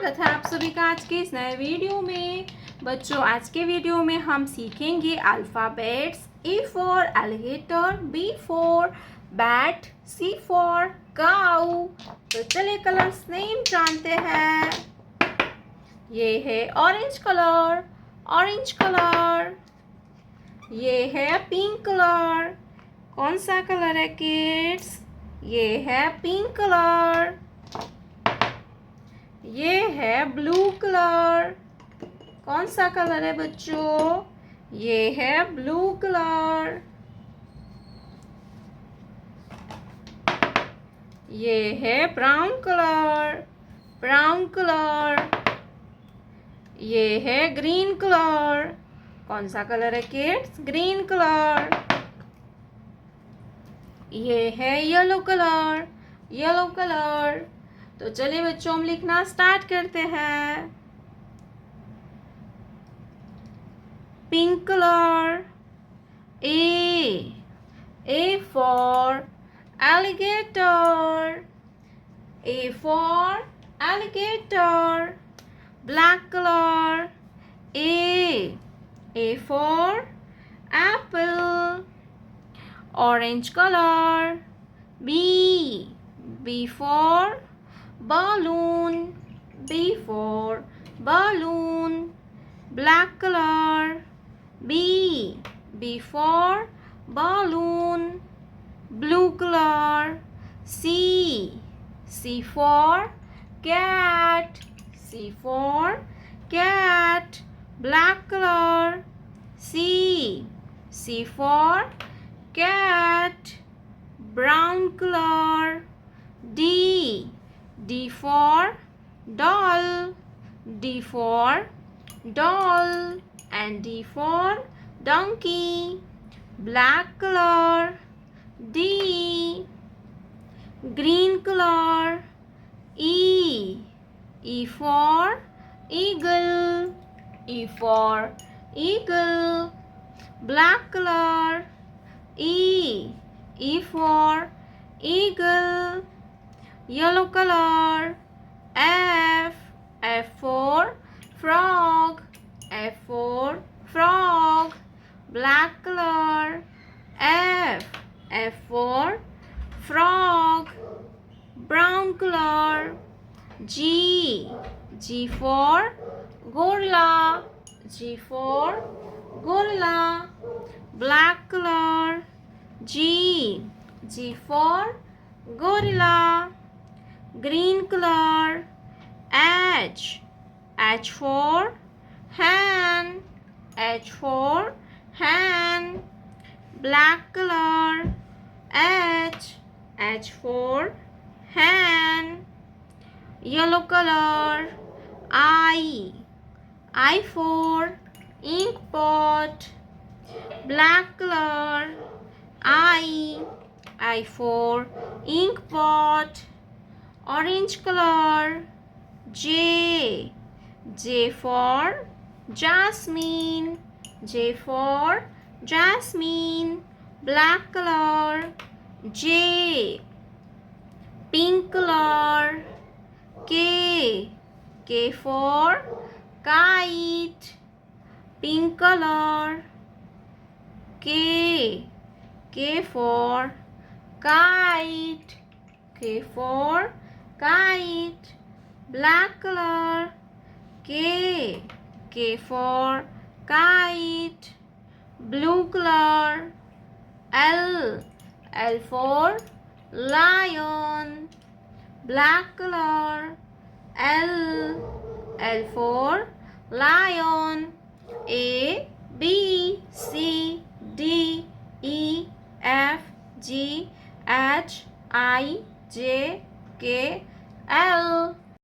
स्वागत है आप सभी का आज के इस नए वीडियो में। बच्चों, आज के वीडियो में हम सीखेंगे alphabets. A for alligator, B for bat, C for cow. तो चलिए कलर्स नेम जानते हैं। ये है ऑरेंज कलर, ऑरेंज कलर। ये है पिंक कलर। कौन सा कलर है किड्स? ये है पिंक कलर। ये है ब्लू कलर। कौन सा कलर है बच्चों? ये है ब्लू कलर। ये है ब्राउन कलर, ब्राउन कलर। ये है ग्रीन कलर। कौन सा कलर है किड्स? Green colour. ये है येलो कलर, येलो कलर। तो चलिए बच्चों, हम लिखना स्टार्ट करते हैं। Pink colour. A for alligator, A for alligator. Black colour. A for apple. Orange colour. B for balloon, B for balloon. Black color. B for balloon. Blue color. C for cat, C for cat. Black color. C for cat. Brown color. D for doll, D for doll. And D for donkey. Black color. D. Green color. E for eagle, E for eagle. Black color. E for eagle. Yellow color. F for frog, F for frog. Black color. F for frog. Brown color. G for gorilla, G for gorilla. Black color. G for gorilla. Green color. H for hen, H for hen. Black color. H for hen. Yellow color. I for ink pot. Black color. I for ink pot. Orange color. J for jasmine, J for jasmine. Black color. J. Pink color. K for kite, pink color. K for kite, K for kite. Black color. K for kite. Blue color. L for lion. Black color. L for lion. A B C D E F G H I J K L.